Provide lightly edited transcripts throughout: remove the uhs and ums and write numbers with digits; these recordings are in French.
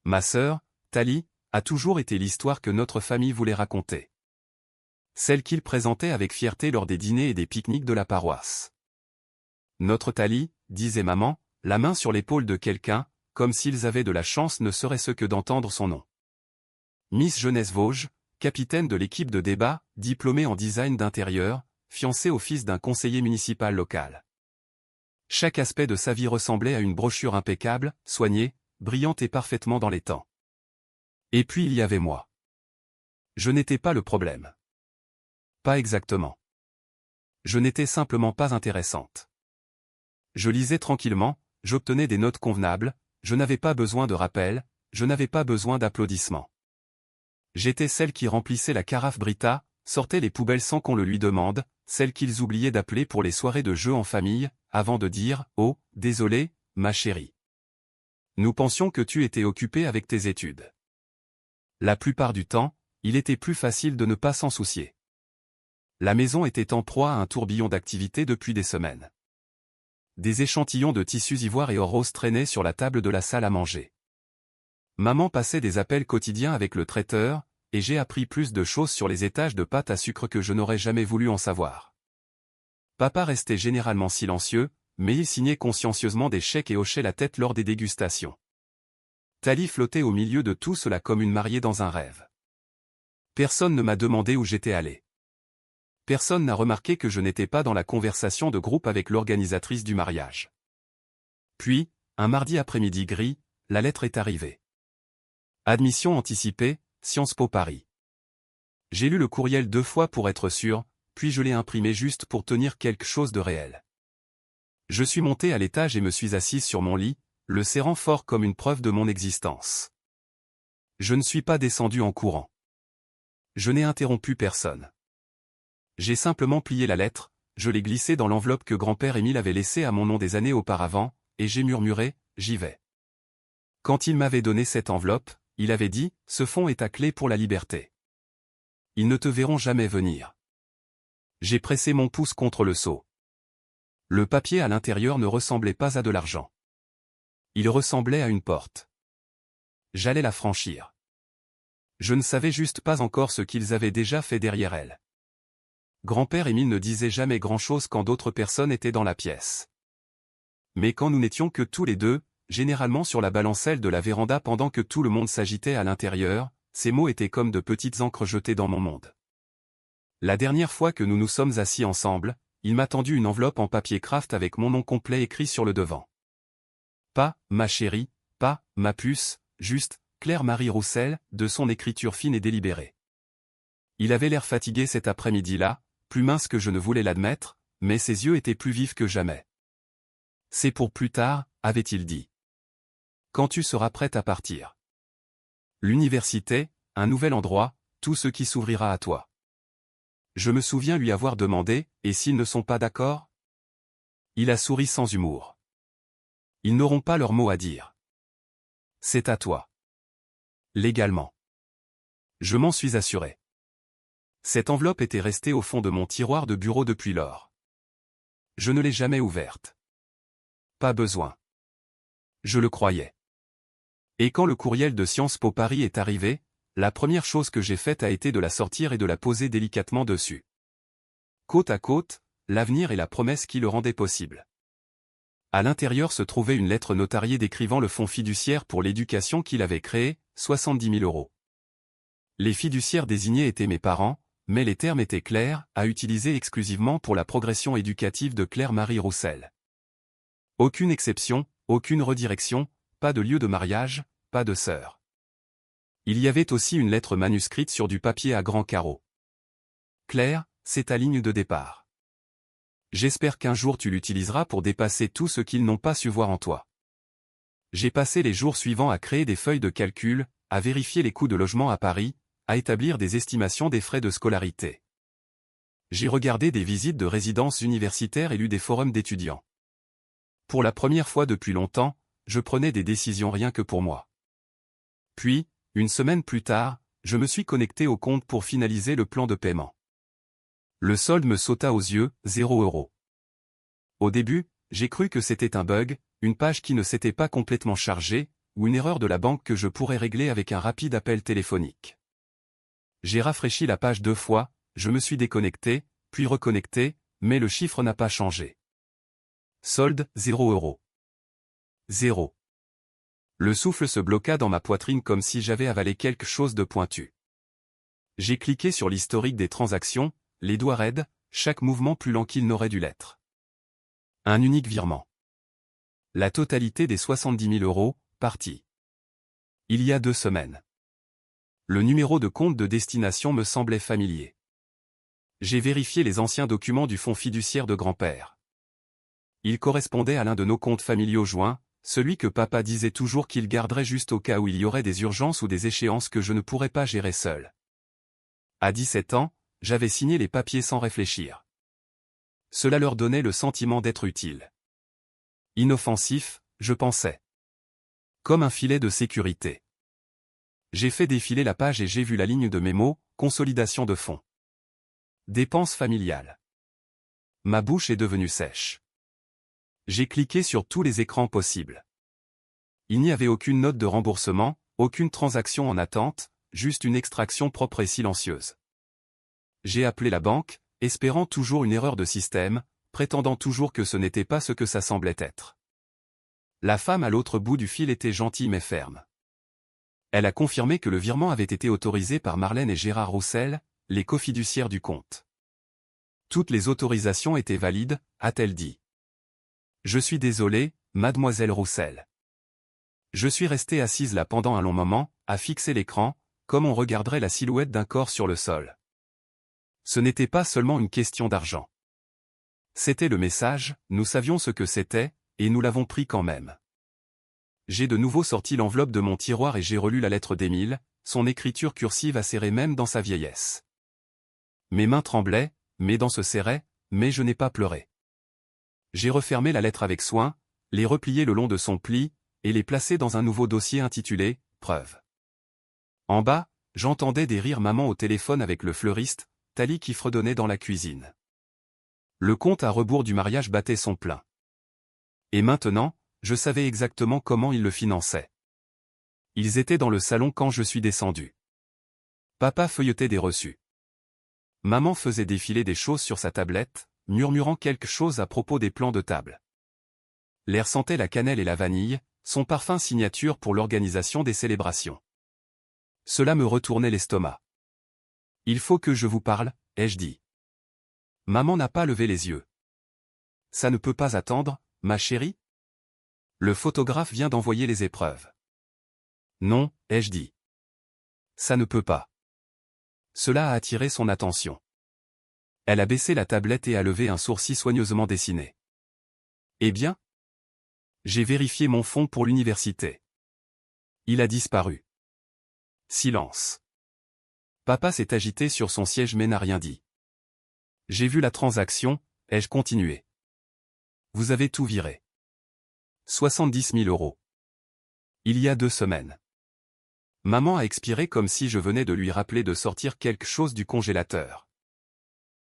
Ma sœur, Thalie, a toujours été l'histoire que notre famille voulait raconter. Celle qu'il présentait avec fierté lors des dîners et des pique-niques de la paroisse. Notre Thalie, disait maman, la main sur l'épaule de quelqu'un, comme s'ils avaient de la chance ne serait-ce que d'entendre son nom. Miss Jeunesse Vosges, capitaine de l'équipe de débat, diplômée en design d'intérieur, fiancée au fils d'un conseiller municipal local. Chaque aspect de sa vie ressemblait à une brochure impeccable, soignée, brillante et parfaitement dans les temps. Et puis il y avait moi. Je n'étais pas le problème. Pas exactement. Je n'étais simplement pas intéressante. Je lisais tranquillement, j'obtenais des notes convenables, je n'avais pas besoin de rappel, je n'avais pas besoin d'applaudissements. J'étais celle qui remplissait la carafe Brita, sortait les poubelles sans qu'on le lui demande, celle qu'ils oubliaient d'appeler pour les soirées de jeux en famille, avant de dire « Oh, désolé, ma chérie. Nous pensions que tu étais occupée avec tes études. » La plupart du temps, il était plus facile de ne pas s'en soucier. La maison était en proie à un tourbillon d'activités depuis des semaines. Des échantillons de tissus ivoire et or rose traînaient sur la table de la salle à manger. Maman passait des appels quotidiens avec le traiteur, et j'ai appris plus de choses sur les étages de pâte à sucre que je n'aurais jamais voulu en savoir. Papa restait généralement silencieux, mais il signait consciencieusement des chèques et hochait la tête lors des dégustations. Thalie flottait au milieu de tout cela comme une mariée dans un rêve. Personne ne m'a demandé où j'étais allé. Personne n'a remarqué que je n'étais pas dans la conversation de groupe avec l'organisatrice du mariage. Puis, un mardi après-midi gris, la lettre est arrivée. Admission anticipée, Sciences Po Paris. J'ai lu le courriel 2 fois pour être sûr, puis je l'ai imprimé juste pour tenir quelque chose de réel. Je suis monté à l'étage et me suis assise sur mon lit, le serrant fort comme une preuve de mon existence. Je ne suis pas descendu en courant. Je n'ai interrompu personne. J'ai simplement plié la lettre, je l'ai glissée dans l'enveloppe que grand-père Émile avait laissée à mon nom des années auparavant, et j'ai murmuré, j'y vais. Quand il m'avait donné cette enveloppe, il avait dit, ce fonds est ta clé pour la liberté. Ils ne te verront jamais venir. J'ai pressé mon pouce contre le seau. Le papier à l'intérieur ne ressemblait pas à de l'argent. Il ressemblait à une porte. J'allais la franchir. Je ne savais juste pas encore ce qu'ils avaient déjà fait derrière elle. Grand-père Émile ne disait jamais grand-chose quand d'autres personnes étaient dans la pièce. Mais quand nous n'étions que tous les deux, généralement sur la balancelle de la véranda pendant que tout le monde s'agitait à l'intérieur, ces mots étaient comme de petites encres jetées dans mon monde. La dernière fois que nous nous sommes assis ensemble, il m'a tendu une enveloppe en papier craft avec mon nom complet écrit sur le devant. Pas, ma chérie, pas, ma puce, juste, Claire-Marie Roussel, de son écriture fine et délibérée. Il avait l'air fatigué cet après-midi-là, plus mince que je ne voulais l'admettre, mais ses yeux étaient plus vifs que jamais. C'est pour plus tard, avait-il dit. Quand tu seras prête à partir. L'université, un nouvel endroit, tout ce qui s'ouvrira à toi. Je me souviens lui avoir demandé, et s'ils ne sont pas d'accord? Il a souri sans humour. Ils n'auront pas leur mot à dire. C'est à toi. Légalement. Je m'en suis assuré. Cette enveloppe était restée au fond de mon tiroir de bureau depuis lors. Je ne l'ai jamais ouverte. Pas besoin. Je le croyais. Et quand le courriel de Sciences Po Paris est arrivé, la première chose que j'ai faite a été de la sortir et de la poser délicatement dessus. Côte à côte, l'avenir et la promesse qui le rendaient possible. À l'intérieur se trouvait une lettre notariée décrivant le fonds fiduciaire pour l'éducation qu'il avait créé, 70 000 €. Les fiduciaires désignés étaient mes parents, mais les termes étaient clairs, à utiliser exclusivement pour la progression éducative de Claire-Marie Roussel. Aucune exception, aucune redirection, pas de lieu de mariage, pas de sœur. Il y avait aussi une lettre manuscrite sur du papier à grands carreaux. Claire, c'est ta ligne de départ. J'espère qu'un jour tu l'utiliseras pour dépasser tout ce qu'ils n'ont pas su voir en toi. J'ai passé les jours suivants à créer des feuilles de calcul, à vérifier les coûts de logement à Paris, à établir des estimations des frais de scolarité. J'ai regardé des visites de résidences universitaires et lu des forums d'étudiants. Pour la première fois depuis longtemps, je prenais des décisions rien que pour moi. Puis, une semaine plus tard, je me suis connecté au compte pour finaliser le plan de paiement. Le solde me sauta aux yeux, 0 €. Au début, j'ai cru que c'était un bug, une page qui ne s'était pas complètement chargée, ou une erreur de la banque que je pourrais régler avec un rapide appel téléphonique. J'ai rafraîchi la page 2 fois, je me suis déconnecté, puis reconnecté, mais le chiffre n'a pas changé. Solde, 0 €. 0. Le souffle se bloqua dans ma poitrine comme si j'avais avalé quelque chose de pointu. J'ai cliqué sur l'historique des transactions, les doigts raides, chaque mouvement plus lent qu'il n'aurait dû l'être. Un unique virement. La totalité des 70 000 €, partis. Il y a 2 semaines. Le numéro de compte de destination me semblait familier. J'ai vérifié les anciens documents du fonds fiduciaire de grand-père. Il correspondait à l'un de nos comptes familiaux joints, celui que papa disait toujours qu'il garderait juste au cas où il y aurait des urgences ou des échéances que je ne pourrais pas gérer seul. À 17 ans, j'avais signé les papiers sans réfléchir. Cela leur donnait le sentiment d'être utile. Inoffensif, je pensais. Comme un filet de sécurité. J'ai fait défiler la page et j'ai vu la ligne de mémo, consolidation de fonds. Dépenses familiales. Ma bouche est devenue sèche. J'ai cliqué sur tous les écrans possibles. Il n'y avait aucune note de remboursement, aucune transaction en attente, juste une extraction propre et silencieuse. J'ai appelé la banque, espérant toujours une erreur de système, prétendant toujours que ce n'était pas ce que ça semblait être. La femme à l'autre bout du fil était gentille mais ferme. Elle a confirmé que le virement avait été autorisé par Marlène et Gérard Roussel, les cofiduciaires du compte. Toutes les autorisations étaient valides, a-t-elle dit. Je suis désolé, mademoiselle Roussel. Je suis restée assise là pendant un long moment, à fixer l'écran, comme on regarderait la silhouette d'un corps sur le sol. Ce n'était pas seulement une question d'argent. C'était le message, nous savions ce que c'était, et nous l'avons pris quand même. J'ai de nouveau sorti l'enveloppe de mon tiroir et j'ai relu la lettre d'Émile, son écriture cursive acérée même dans sa vieillesse. Mes mains tremblaient, mes dents se serraient, mais je n'ai pas pleuré. J'ai refermé la lettre avec soin, les replié le long de son pli, et les placé dans un nouveau dossier intitulé « Preuve ». En bas, j'entendais des rires maman au téléphone avec le fleuriste, Thalie qui fredonnait dans la cuisine. Le compte à rebours du mariage battait son plein. Et maintenant, je savais exactement comment il le finançait. Ils étaient dans le salon quand je suis descendu. Papa feuilletait des reçus. Maman faisait défiler des choses sur sa tablette, murmurant quelque chose à propos des plans de table. L'air sentait la cannelle et la vanille, son parfum signature pour l'organisation des célébrations. Cela me retournait l'estomac. « Il faut que je vous parle », ai-je dit. Maman n'a pas levé les yeux. « Ça ne peut pas attendre, ma chérie ? Le photographe vient d'envoyer les épreuves. »« Non, » ai-je dit. « Ça ne peut pas. » Cela a attiré son attention. Elle a baissé la tablette et a levé un sourcil soigneusement dessiné. « Eh bien ? » J'ai vérifié mon fonds pour l'université. Il a disparu. Silence. Papa s'est agité sur son siège mais n'a rien dit. J'ai vu la transaction, ai-je continué. Vous avez tout viré. 70 000 €. Il y a 2 semaines. Maman a expiré comme si je venais de lui rappeler de sortir quelque chose du congélateur.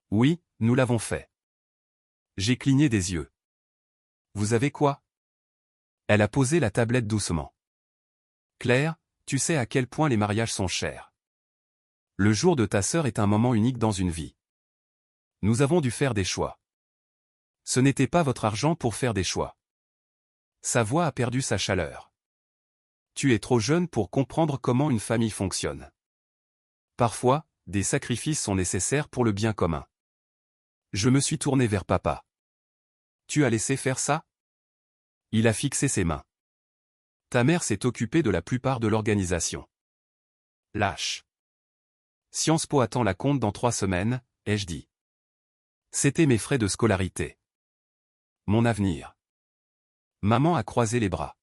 Oui, nous l'avons fait. J'ai cligné des yeux. Vous avez quoi ? Elle a posé la tablette doucement. Claire, tu sais à quel point les mariages sont chers. Le jour de ta sœur est un moment unique dans une vie. Nous avons dû faire des choix. Ce n'était pas votre argent pour faire des choix. Sa voix a perdu sa chaleur. Tu es trop jeune pour comprendre comment une famille fonctionne. Parfois, des sacrifices sont nécessaires pour le bien commun. Je me suis tourné vers papa. Tu as laissé faire ça ? Il a fixé ses mains. Ta mère s'est occupée de la plupart de l'organisation. Lâche. Sciences Po attend la compte dans 3 semaines, ai-je dit. C'était mes frais de scolarité. Mon avenir. Maman a croisé les bras.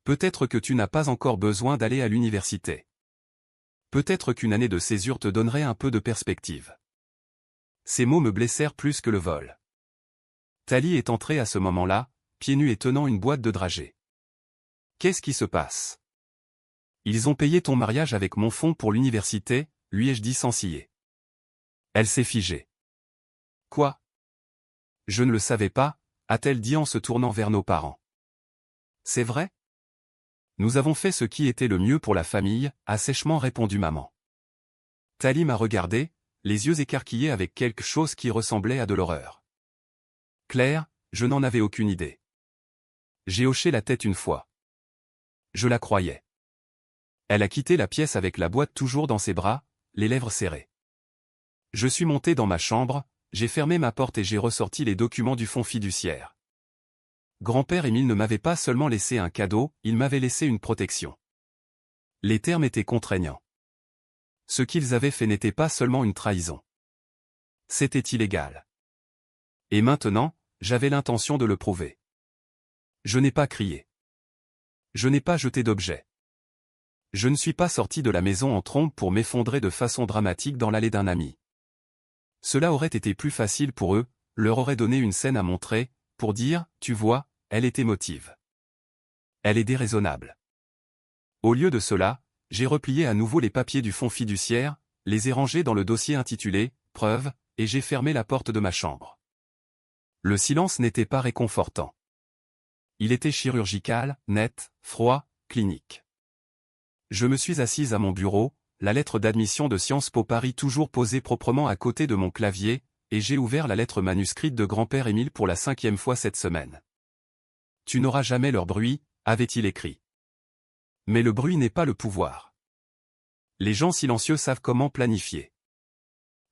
Peut-être que tu n'as pas encore besoin d'aller à l'université. Peut-être qu'une année de césure te donnerait un peu de perspective. Ces mots me blessèrent plus que le vol. Thalie est entrée à ce moment-là, pieds nus et tenant une boîte de dragées. Qu'est-ce qui se passe ? Ils ont payé ton mariage avec mon fonds pour l'université, lui ai-je dit sans ciller. Elle s'est figée. Quoi ? Je ne le savais pas, a-t-elle dit en se tournant vers nos parents. C'est vrai ? Nous avons fait ce qui était le mieux pour la famille, a sèchement répondu maman. Thalie m'a regardé, les yeux écarquillés avec quelque chose qui ressemblait à de l'horreur. Claire, je n'en avais aucune idée. J'ai hoché la tête une fois. Je la croyais. Elle a quitté la pièce avec la boîte toujours dans ses bras, les lèvres serrées. Je suis monté dans ma chambre, j'ai fermé ma porte et j'ai ressorti les documents du fonds fiduciaire. Grand-père Émile ne m'avait pas seulement laissé un cadeau, il m'avait laissé une protection. Les termes étaient contraignants. Ce qu'ils avaient fait n'était pas seulement une trahison. C'était illégal. Et maintenant, j'avais l'intention de le prouver. Je n'ai pas crié. Je n'ai pas jeté d'objet. Je ne suis pas sorti de la maison en trombe pour m'effondrer de façon dramatique dans l'allée d'un ami. Cela aurait été plus facile pour eux, leur aurait donné une scène à montrer, pour dire, tu vois, elle est émotive. Elle est déraisonnable. Au lieu de cela, j'ai replié à nouveau les papiers du fonds fiduciaire, les ai rangés dans le dossier intitulé « Preuve » et j'ai fermé la porte de ma chambre. Le silence n'était pas réconfortant. Il était chirurgical, net, froid, clinique. Je me suis assise à mon bureau, la lettre d'admission de Sciences Po Paris toujours posée proprement à côté de mon clavier, et j'ai ouvert la lettre manuscrite de grand-père Émile pour la 5e fois cette semaine. « Tu n'auras jamais leur bruit », avait-il écrit. Mais le bruit n'est pas le pouvoir. Les gens silencieux savent comment planifier.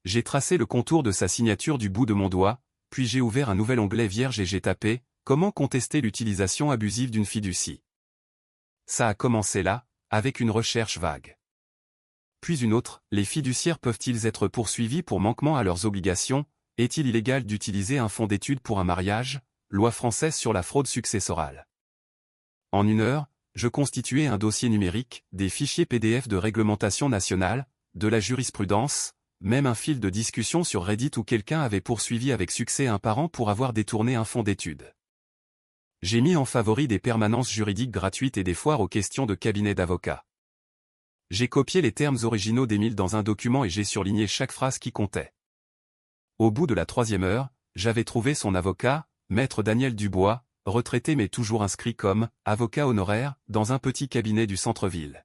J'ai tracé le contour de sa signature du bout de mon doigt, puis j'ai ouvert un nouvel onglet vierge et j'ai tapé « Comment contester l'utilisation abusive d'une fiducie ?» Ça a commencé là, avec une recherche vague. Puis une autre, les fiduciaires peuvent-ils être poursuivis pour manquement à leurs obligations? Est-il illégal d'utiliser un fonds d'études pour un mariage? Loi française sur la fraude successorale. En 1 heure, je constituais un dossier numérique, des fichiers PDF de réglementation nationale, de la jurisprudence, même un fil de discussion sur Reddit où quelqu'un avait poursuivi avec succès un parent pour avoir détourné un fonds d'études. J'ai mis en favori des permanences juridiques gratuites et des foires aux questions de cabinet d'avocats. J'ai copié les termes originaux d'Émile dans un document et j'ai surligné chaque phrase qui comptait. Au bout de la 3e heure, j'avais trouvé son avocat, maître Daniel Dubois, retraité mais toujours inscrit comme avocat honoraire dans un petit cabinet du centre-ville.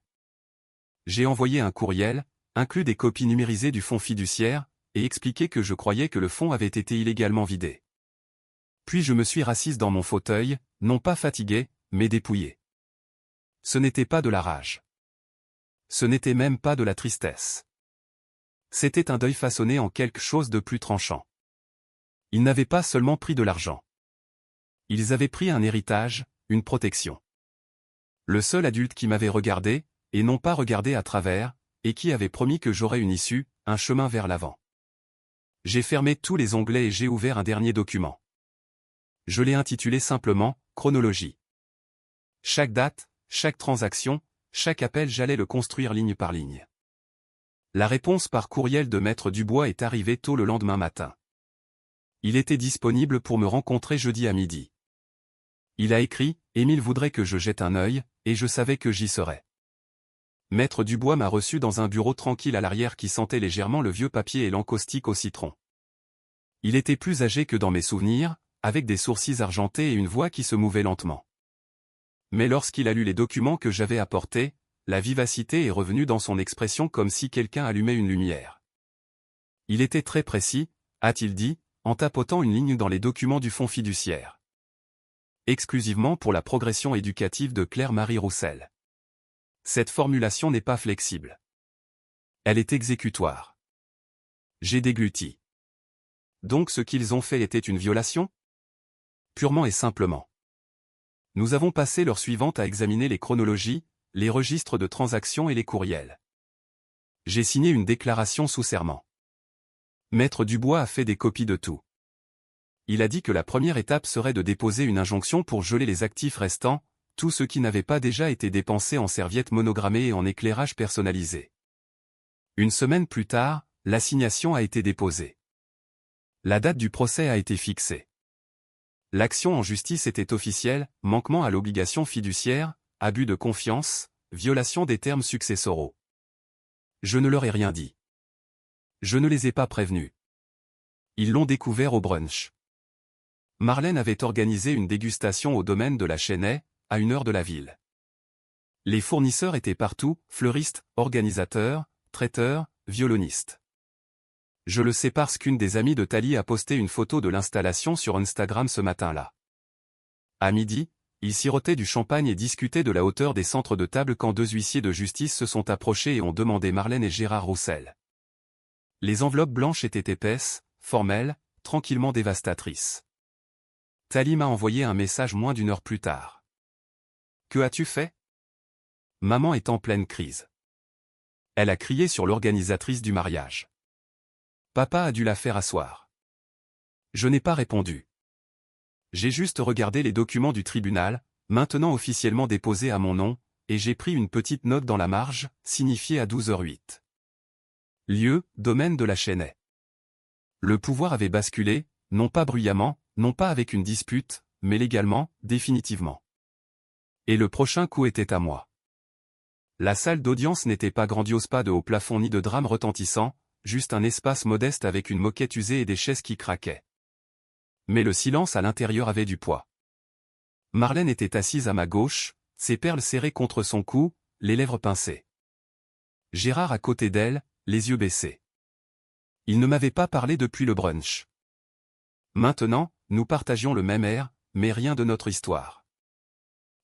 J'ai envoyé un courriel, inclus des copies numérisées du fonds fiduciaire, et expliqué que je croyais que le fonds avait été illégalement vidé. Puis je me suis rassise dans mon fauteuil, non pas fatigué, mais dépouillé. Ce n'était pas de la rage. Ce n'était même pas de la tristesse. C'était un deuil façonné en quelque chose de plus tranchant. Ils n'avaient pas seulement pris de l'argent. Ils avaient pris un héritage, une protection. Le seul adulte qui m'avait regardé, et non pas regardé à travers, et qui avait promis que j'aurais une issue, un chemin vers l'avant. J'ai fermé tous les onglets et j'ai ouvert un dernier document. Je l'ai intitulé simplement « Chronologie ». Chaque date, chaque transaction, chaque appel j'allais le construire ligne par ligne. La réponse par courriel de Maître Dubois est arrivée tôt le lendemain matin. Il était disponible pour me rencontrer jeudi à midi. Il a écrit « Émile voudrait que je jette un œil » et je savais que j'y serais. Maître Dubois m'a reçu dans un bureau tranquille à l'arrière qui sentait légèrement le vieux papier et l'encaustique au citron. Il était plus âgé que dans mes souvenirs, avec des sourcils argentés et une voix qui se mouvait lentement. Mais lorsqu'il a lu les documents que j'avais apportés, la vivacité est revenue dans son expression comme si quelqu'un allumait une lumière. Il était très précis, a-t-il dit, en tapotant une ligne dans les documents du fonds fiduciaire. Exclusivement pour la progression éducative de Claire-Marie Roussel. Cette formulation n'est pas flexible. Elle est exécutoire. J'ai dégluti. Donc ce qu'ils ont fait était une violation? Purement et simplement. Nous avons passé l'heure suivante à examiner les chronologies, les registres de transactions et les courriels. J'ai signé une déclaration sous serment. Maître Dubois a fait des copies de tout. Il a dit que la première étape serait de déposer une injonction pour geler les actifs restants, tout ce qui n'avait pas déjà été dépensé en serviettes monogrammées et en éclairage personnalisé. 1 semaine plus tard, l'assignation a été déposée. La date du procès a été fixée. L'action en justice était officielle, manquement à l'obligation fiduciaire, abus de confiance, violation des termes successoraux. Je ne leur ai rien dit. Je ne les ai pas prévenus. Ils l'ont découvert au brunch. Marlène avait organisé une dégustation au domaine de la Chênaie, à 1 heure de la ville. Les fournisseurs étaient partout, fleuristes, organisateurs, traiteurs, violonistes. Je le sais parce qu'une des amies de Thalie a posté une photo de l'installation sur Instagram ce matin-là. À midi, ils sirotaient du champagne et discutaient de la hauteur des centres de table quand deux huissiers de justice se sont approchés et ont demandé Marlène et Gérard Roussel. Les enveloppes blanches étaient épaisses, formelles, tranquillement dévastatrices. Thalie m'a envoyé un message moins d'une heure plus tard. « Que as-tu fait ? Maman est en pleine crise. » Elle a crié sur l'organisatrice du mariage. Papa a dû la faire asseoir. Je n'ai pas répondu. J'ai juste regardé les documents du tribunal, maintenant officiellement déposés à mon nom, et j'ai pris une petite note dans la marge, signifiée à 12h08. Lieu, domaine de la Chênaie. Le pouvoir avait basculé, non pas bruyamment, non pas avec une dispute, mais légalement, définitivement. Et le prochain coup était à moi. La salle d'audience n'était pas grandiose, pas de haut plafond ni de drame retentissant, juste un espace modeste avec une moquette usée et des chaises qui craquaient. Mais le silence à l'intérieur avait du poids. Marlène était assise à ma gauche, ses perles serrées contre son cou, les lèvres pincées. Gérard à côté d'elle, les yeux baissés. Il ne m'avait pas parlé depuis le brunch. Maintenant, nous partagions le même air, mais rien de notre histoire.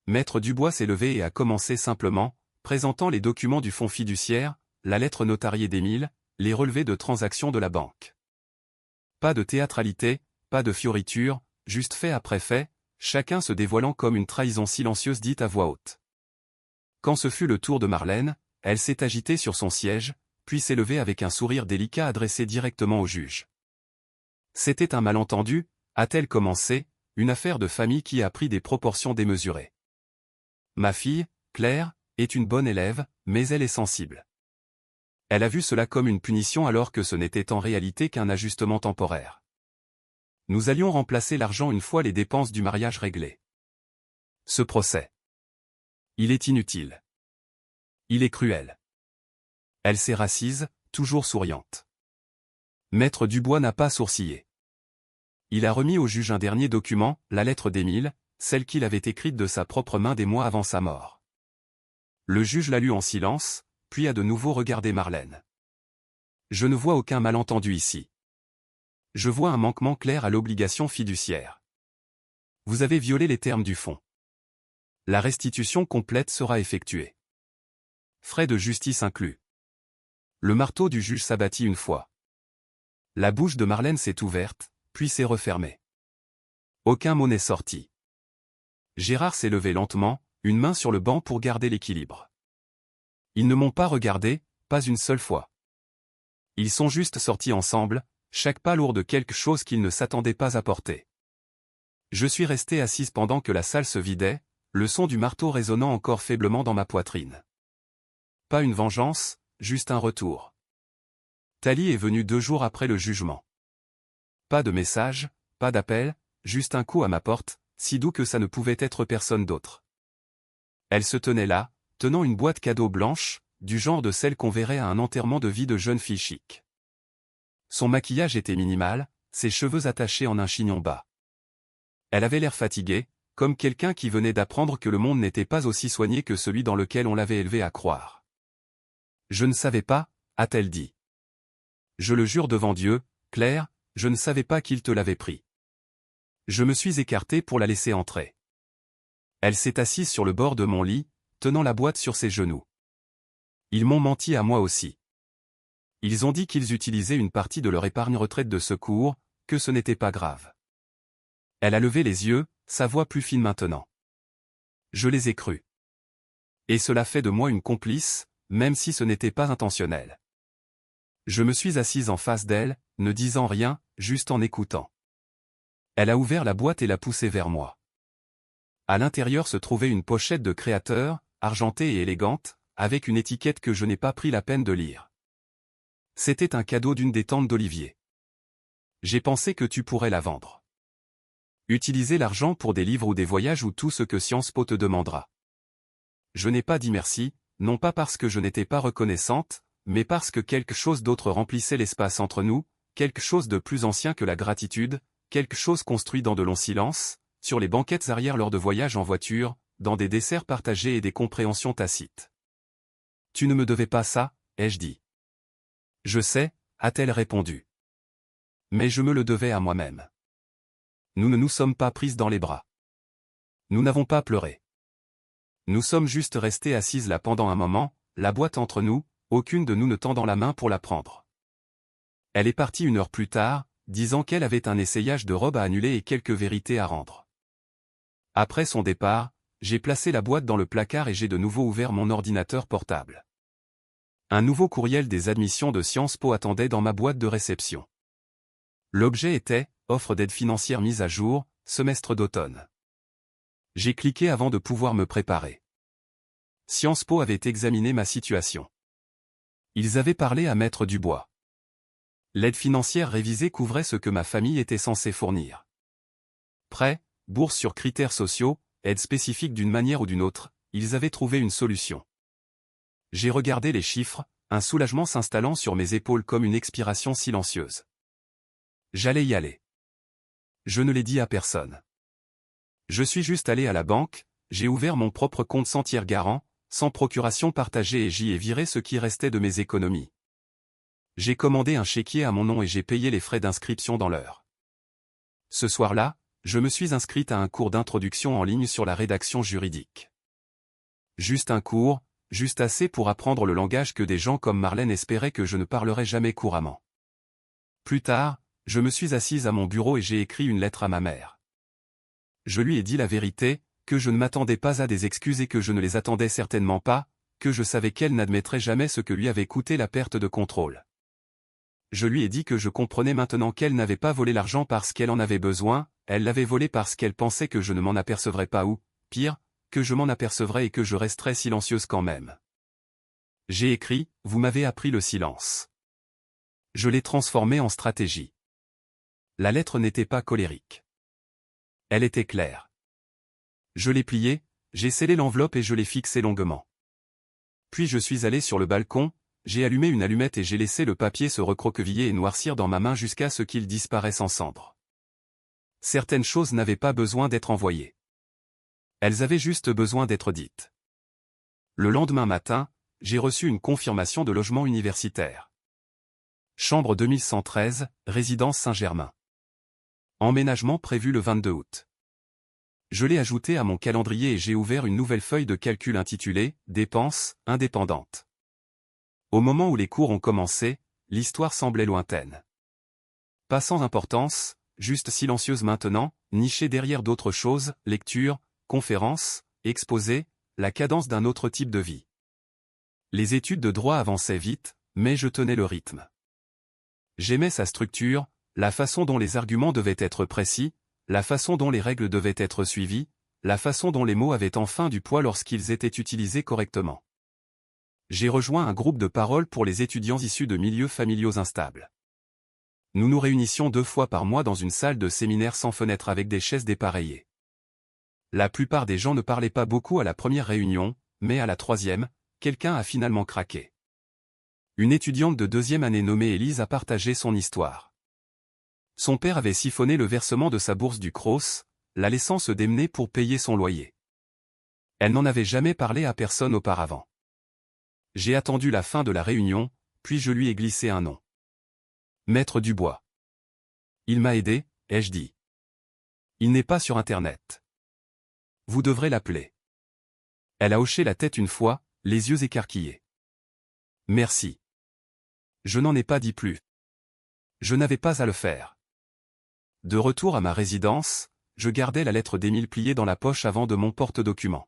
Maître Dubois s'est levé et a commencé simplement, présentant les documents du fonds fiduciaire, la lettre notariée d'Émile, les relevés de transactions de la banque. Pas de théâtralité, pas de fioriture, juste fait après fait, chacun se dévoilant comme une trahison silencieuse dite à voix haute. Quand ce fut le tour de Marlène, elle s'est agitée sur son siège, puis s'est levée avec un sourire délicat adressé directement au juge. C'était un malentendu, a-t-elle commencé, une affaire de famille qui a pris des proportions démesurées. Ma fille, Claire, est une bonne élève, mais elle est sensible. Elle a vu cela comme une punition alors que ce n'était en réalité qu'un ajustement temporaire. Nous allions remplacer l'argent une fois les dépenses du mariage réglées. Ce procès. Il est inutile. Il est cruel. Elle s'est rassise, toujours souriante. Maître Dubois n'a pas sourcillé. Il a remis au juge un dernier document, la lettre d'Émile, celle qu'il avait écrite de sa propre main des mois avant sa mort. Le juge l'a lu en silence, puis a de nouveau regardé Marlène. Je ne vois aucun malentendu ici. Je vois un manquement clair à l'obligation fiduciaire. Vous avez violé les termes du fonds. La restitution complète sera effectuée. Frais de justice inclus. Le marteau du juge s'abattit une fois. La bouche de Marlène s'est ouverte, puis s'est refermée. Aucun mot n'est sorti. Gérard s'est levé lentement, une main sur le banc pour garder l'équilibre. Ils ne m'ont pas regardé, pas une seule fois. Ils sont juste sortis ensemble, chaque pas lourd de quelque chose qu'ils ne s'attendaient pas à porter. Je suis resté assise pendant que la salle se vidait, le son du marteau résonnant encore faiblement dans ma poitrine. Pas une vengeance, juste un retour. Thalie est venue 2 jours après le jugement. Pas de message, pas d'appel, juste un coup à ma porte, si doux que ça ne pouvait être personne d'autre. Elle se tenait là, tenant une boîte cadeau blanche, du genre de celle qu'on verrait à un enterrement de vie de jeune fille chic. Son maquillage était minimal, ses cheveux attachés en un chignon bas. Elle avait l'air fatiguée, comme quelqu'un qui venait d'apprendre que le monde n'était pas aussi soigné que celui dans lequel on l'avait élevée à croire. « Je ne savais pas », a-t-elle dit. « Je le jure devant Dieu, Claire, je ne savais pas qu'il te l'avait pris. » Je me suis écarté pour la laisser entrer. Elle s'est assise sur le bord de mon lit, tenant la boîte sur ses genoux. Ils m'ont menti à moi aussi. Ils ont dit qu'ils utilisaient une partie de leur épargne retraite de secours, que ce n'était pas grave. Elle a levé les yeux, sa voix plus fine maintenant. Je les ai crus. Et cela fait de moi une complice, même si ce n'était pas intentionnel. Je me suis assise en face d'elle, ne disant rien, juste en écoutant. Elle a ouvert la boîte et l'a poussée vers moi. À l'intérieur se trouvait une pochette de créateur, argentée et élégante, avec une étiquette que je n'ai pas pris la peine de lire. C'était un cadeau d'une des tantes d'Olivier. J'ai pensé que tu pourrais la vendre. Utiliser l'argent pour des livres ou des voyages ou tout ce que Sciences Po te demandera. Je n'ai pas dit merci, non pas parce que je n'étais pas reconnaissante, mais parce que quelque chose d'autre remplissait l'espace entre nous, quelque chose de plus ancien que la gratitude, quelque chose construit dans de longs silences, sur les banquettes arrière lors de voyages en voiture, dans des desserts partagés et des compréhensions tacites. Tu ne me devais pas ça, ai-je dit. Je sais, a-t-elle répondu. Mais je me le devais à moi-même. Nous ne nous sommes pas prises dans les bras. Nous n'avons pas pleuré. Nous sommes juste restés assises là pendant un moment, la boîte entre nous, aucune de nous ne tendant la main pour la prendre. Elle est partie 1 heure plus tard, disant qu'elle avait un essayage de robe à annuler et quelques vérités à rendre. Après son départ, j'ai placé la boîte dans le placard et j'ai de nouveau ouvert mon ordinateur portable. Un nouveau courriel des admissions de Sciences Po attendait dans ma boîte de réception. L'objet était « Offre d'aide financière mise à jour, semestre d'automne ». J'ai cliqué avant de pouvoir me préparer. Sciences Po avait examiné ma situation. Ils avaient parlé à Maître Dubois. L'aide financière révisée couvrait ce que ma famille était censée fournir. Prêt, bourse sur critères sociaux, aide spécifique d'une manière ou d'une autre, ils avaient trouvé une solution. J'ai regardé les chiffres, un soulagement s'installant sur mes épaules comme une expiration silencieuse. J'allais y aller. Je ne l'ai dit à personne. Je suis juste allé à la banque, j'ai ouvert mon propre compte sans tiers garant, sans procuration partagée et j'y ai viré ce qui restait de mes économies. J'ai commandé un chéquier à mon nom et j'ai payé les frais d'inscription dans l'heure. Ce soir-là, je me suis inscrite à un cours d'introduction en ligne sur la rédaction juridique. Juste un cours, juste assez pour apprendre le langage que des gens comme Marlène espéraient que je ne parlerais jamais couramment. Plus tard, je me suis assise à mon bureau et j'ai écrit une lettre à ma mère. Je lui ai dit la vérité, que je ne m'attendais pas à des excuses et que je ne les attendais certainement pas, que je savais qu'elle n'admettrait jamais ce que lui avait coûté la perte de contrôle. Je lui ai dit que je comprenais maintenant qu'elle n'avait pas volé l'argent parce qu'elle en avait besoin, elle l'avait volé parce qu'elle pensait que je ne m'en apercevrais pas ou, pire, que je m'en apercevrais et que je resterais silencieuse quand même. J'ai écrit « Vous m'avez appris le silence ». Je l'ai transformé en stratégie. La lettre n'était pas colérique. Elle était claire. Je l'ai pliée, j'ai scellé l'enveloppe et je l'ai fixée longuement. Puis je suis allé sur le balcon, j'ai allumé une allumette et j'ai laissé le papier se recroqueviller et noircir dans ma main jusqu'à ce qu'il disparaisse en cendres. Certaines choses n'avaient pas besoin d'être envoyées. Elles avaient juste besoin d'être dites. Le lendemain matin, j'ai reçu une confirmation de logement universitaire. Chambre 2113, résidence Saint-Germain. Emménagement prévu le 22 août. Je l'ai ajouté à mon calendrier et j'ai ouvert une nouvelle feuille de calcul intitulée « Dépenses indépendantes ». Au moment où les cours ont commencé, l'histoire semblait lointaine. Pas sans importance, juste silencieuse maintenant, nichée derrière d'autres choses, lecture, conférences, exposés, la cadence d'un autre type de vie. Les études de droit avançaient vite, mais je tenais le rythme. J'aimais sa structure, la façon dont les arguments devaient être précis, la façon dont les règles devaient être suivies, la façon dont les mots avaient enfin du poids lorsqu'ils étaient utilisés correctement. J'ai rejoint un groupe de parole pour les étudiants issus de milieux familiaux instables. Nous nous réunissions 2 fois par mois dans une salle de séminaire sans fenêtre avec des chaises dépareillées. La plupart des gens ne parlaient pas beaucoup à la première réunion, mais à la 3e, quelqu'un a finalement craqué. Une étudiante de 2e année nommée Élise a partagé son histoire. Son père avait siphonné le versement de sa bourse du Crous, la laissant se démener pour payer son loyer. Elle n'en avait jamais parlé à personne auparavant. J'ai attendu la fin de la réunion, puis je lui ai glissé un nom. Maître Dubois. Il m'a aidé, ai-je dit. Il n'est pas sur Internet. Vous devrez l'appeler. Elle a hoché la tête une fois, les yeux écarquillés. Merci. Je n'en ai pas dit plus. Je n'avais pas à le faire. De retour à ma résidence, je gardais la lettre d'Émile pliée dans la poche avant de mon porte-documents.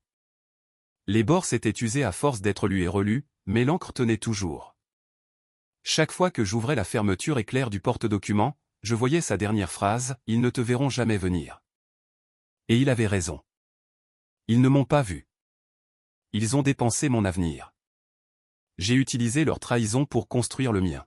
Les bords s'étaient usés à force d'être lus et relus, mais l'encre tenait toujours. Chaque fois que j'ouvrais la fermeture éclair du porte-documents, je voyais sa dernière phrase, « Ils ne te verront jamais venir ». Et il avait raison. Ils ne m'ont pas vu. Ils ont dépensé mon avenir. J'ai utilisé leur trahison pour construire le mien.